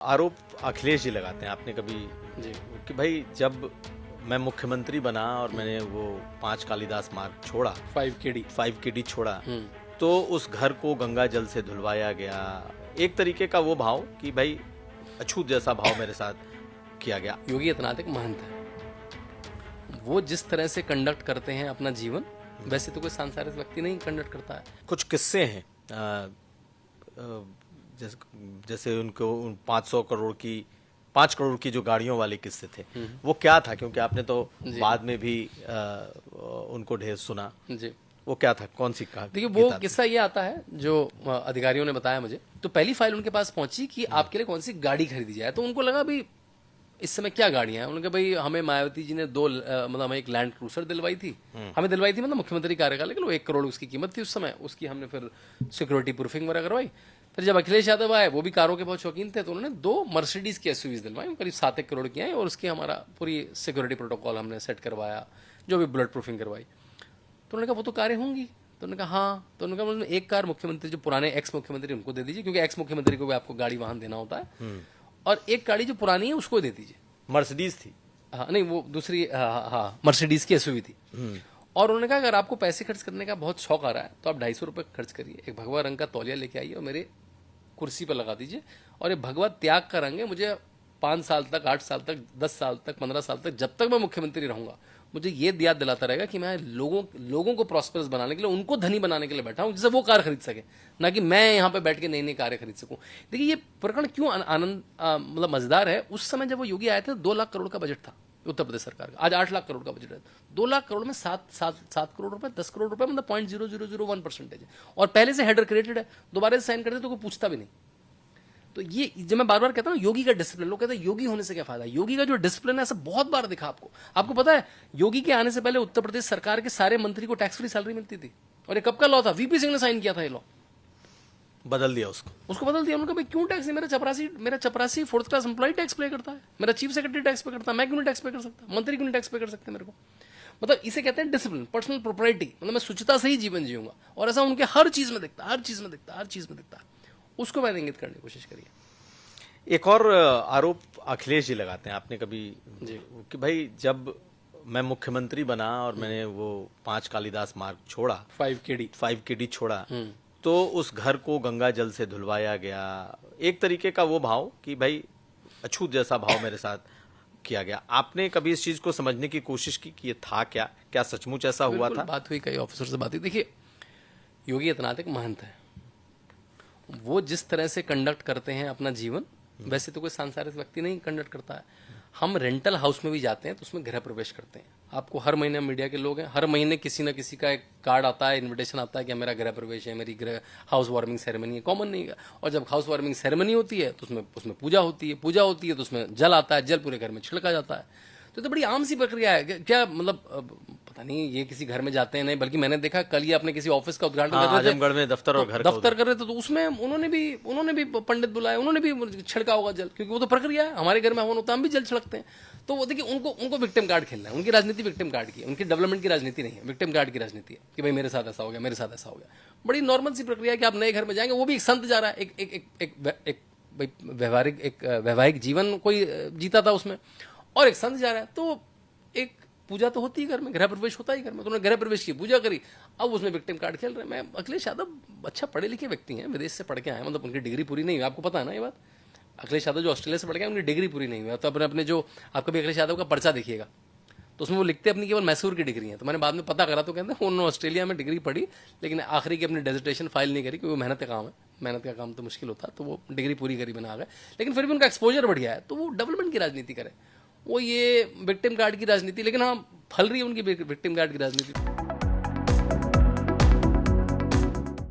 आरोप अखिलेश जी लगाते हैं, आपने कभी जी कि भाई जब मैं मुख्यमंत्री बना और मैंने वो 5 कालिदास मार्ग छोड़ा, 5 KD छोड़ा, तो उस घर को गंगा जल से धुलवाया गया। एक तरीके का वो भाव कि भाई अछूत जैसा भाव मेरे साथ किया गया। योगी आदित्यनाथ एक महंत है। वो जिस तरह से कंडक्ट करते हैं अपना जीवन, वैसे तो कोई सांसारिक व्यक्ति नहीं कंडक्ट करता है। कुछ किस्से हैं जैसे उनको 5 करोड़ की जो गाड़ियों वाले किस्से थे, वो क्या था? क्योंकि आपने तो बाद में भी उनको ढेर सुना। जी, वो क्या था? कौन सी कहा? देखिए वो किस्सा ये आता है जो अधिकारियों ने बताया मुझे। तो पहली फाइल उनके पास पहुंची कि आपके लिए कौन सी गाड़ी खरीदी जाए। तो उनको लगा भाई इस समय क्या गाड़ियां हैं। उन्होंने कहा भाई हमें मायावती जी ने मतलब हमें एक लैंड क्रूजर दिलवाई थी, मतलब मुख्यमंत्री कार्यकाल, लेकिन वो 1 करोड़ उसकी कीमत थी उस समय। उसकी हमने फिर सिक्योरिटी प्रूफिंग वगैरह करवाई। फिर जब अखिलेश यादव आए, वो भी कारों के बहुत शौकीन थे, तो उन्होंने 2 मर्सिडीज की एसयूवीज दिलवाई, करीब 7-1 करोड़ की आई। और उसकी हमारा पूरी सिक्योरिटी प्रोटोकॉल हमने सेट करवाया, जो भी बुलेट प्रूफिंग करवाई। तो उन्होंने कहा वो तो कारें होंगी। तो उन्होंने कहा हाँ। तो उन्होंने कहा एक कार मुख्यमंत्री, जो पुराने एक्स मुख्यमंत्री, उनको दे दीजिए, क्योंकि एक्स मुख्यमंत्री को भी आपको गाड़ी वाहन देना होता है। और एक गाड़ी जो पुरानी है उसको दे दीजिए। मर्सिडीज थी? हाँ, नहीं वो दूसरी, हाँ मर्सिडीज की एसयूवी थी। और उन्होंने कहा अगर आपको पैसे खर्च करने का बहुत शौक आ रहा है तो आप 250 रुपये खर्च करिए, एक भगवा रंग का तौलिया लेके आइए और मेरे कुर्सी पर लगा दीजिए। और ये भगवा त्याग का रंग है। मुझे 5 साल तक, 8 साल तक, 10 साल तक, 15 साल तक, जब तक मैं मुख्यमंत्री रहूंगा, मुझे ये याद दिलाता रहेगा कि मैं लोगों को प्रॉस्परस बनाने के लिए, उनको धनी बनाने के लिए बैठा हूं, जिससे वो कार खरीद सके, ना कि मैं यहां पे बैठ के नई नई कारें खरीद सकूं। देखिए ये प्रकरण क्यों आनंद मतलब मजेदार है। उस समय जब वो योगी आए थे 2 लाख करोड़ का बजट था उत्तर प्रदेश सरकार का। आज 8 लाख करोड़ का बजट है। 2 लाख करोड़ में 7 करोड़ रुपए, 10 करोड़ रुपए, मतलब 0.0001% है। और पहले से हेडर क्रिएटेड है, दोबारा से साइन करते तो कोई पूछता भी नहीं। तो ये जब मैं बार बार कहता हूं योगी का डिसिप्लिन, लोग कहते हैं योगी होने से क्या फायदा। योगी का जो डिसिप्लिन है, ऐसा बहुत बार दिखा आपको पता है, योगी के आने से पहले उत्तर प्रदेश सरकार के सारे मंत्री को टैक्स फ्री सैलरी मिलती थी। और ये कब का लॉ था? वीपी सिंह ने साइन किया था ये लॉ। बदल दिया उसको बदल दिया। उन्होंने कहा भाई क्यों टैक्स नहीं, मेरा चपरासी 4th क्लास एम्प्लॉय टैक्स पे करता है, मेरा चीफ सेक्रेटरी टैक्स पे करता है, मैं क्यों नहीं टैक्स पे कर सकता, मंत्री क्यों नहीं टैक्स पे कर सकते मेरे को। मतलब इसे कहते हैं डिसिप्लिन, पर्सनल प्रोप्राइटी। मतलब मैं शुचिता से ही जीवन जीऊंगा। और ऐसा उनके हर चीज में दिखता है। उसको मैंने इंगित करने की कोशिश करी है। एक और आरोप अखिलेश जी लगाते हैं, आपने कभी कि भाई जब मैं मुख्यमंत्री बना और मैंने वो 5 कालिदास मार्ग छोड़ा, 5 KD छोड़ा, तो उस घर को गंगा जल से धुलवाया गया। एक तरीके का वो भाव कि भाई अछूत जैसा भाव मेरे साथ किया गया। आपने कभी इस चीज को समझने की कोशिश की कि ये था क्या सचमुच ऐसा हुआ था? बात हुई, कई ऑफिसर से बात हुई। देखिए योगी आदित्यनाथ एक महंत है। वो जिस तरह से कंडक्ट करते हैं अपना जीवन, वैसे तो कोई सांसारिक व्यक्ति नहीं कंडक्ट करता है। हम रेंटल हाउस में भी जाते हैं तो उसमें गृह प्रवेश करते हैं। आपको हर महीने, मीडिया के लोग हैं, हर महीने किसी ना किसी का एक कार्ड आता है, इनविटेशन आता है कि मेरा गृह प्रवेश है, मेरी गृह हाउस वार्मिंग सेरेमनी है, कॉमन नहीं है। और जब हाउस वार्मिंग सेरेमनी होती है तो उसमें पूजा होती है तो उसमें जल आता है, जल पूरे घर में छिड़का जाता है। तो बड़ी आम सी प्रक्रिया है। क्या मतलब पता नहीं ये किसी घर में जाते हैं नहीं, बल्कि मैंने देखा कल ये अपने किसी ऑफिस का उद्घाटन कर रहे थे, आजमगढ़ में दफ्तर कर रहे थे, तो उसमें उन्होंने भी पंडित बुलाए, उन्होंने भी छिड़का होगा जल, क्योंकि वो तो प्रक्रिया है। हमारे घर में हवन होता है, हम भी जल छिड़कते हैं। तो वो देखिए उनको विक्टिम कार्ड खेलना है। उनकी राजनीति विक्टिम कार्ड की है, उनकी डेवलपमेंट की राजनीति नहीं है, विक्टिम कार्ड की राजनीति है कि भाई मेरे साथ ऐसा हो गया, मेरे साथ ऐसा हो गया। बड़ी नॉर्मल सी प्रक्रिया है कि आप नए घर में जाएंगे, वो भी एक संत जा रहा है, एक वैवाहिक जीवन कोई जीता था उसमें, और एक संत जा रहा है। तो एक पूजा तो होती है घर में, गृह प्रवेश होता है घर में। तो उन्होंने गृह प्रवेश की पूजा करी, अब उसमें विक्टिम कार्ड खेल रहे हैं। मैं अखिलेश यादव अच्छा पढ़े लिखे व्यक्ति हैं, विदेश से पढ़ के आए, मतलब उनकी डिग्री पूरी नहीं हुई, आपको पता है ना ये बात। अखिलेश यादव जो ऑस्ट्रेलिया से पढ़ के आए, उनकी डिग्री पूरी नहीं हुई। तो अपने जो आप कभी अखिलेश यादव का पर्चा देखिएगा तो उसमें वो लिखते अपनी केवल मैसूर की डिग्री है। तो मैंने बाद में पता करा तो कहते हैं उन्होंने ऑस्ट्रेलिया में डिग्री पढ़ी, लेकिन आखिरी की अपनी डेजिटेशन फाइल नहीं करी, क्योंकि वो मेहनत का काम है, मेहनत का काम तो मुश्किल होता है। तो वो डिग्री पूरी करी बना आ गए, लेकिन फिर भी उनका एक्सपोजर बढ़िया है, तो वो डेवलपमेंट की राजनीति करे। वो ये विक्टिम कार्ड की राजनीति, लेकिन हाँ फल रही है उनकी विक्टिम कार्ड की राजनीति।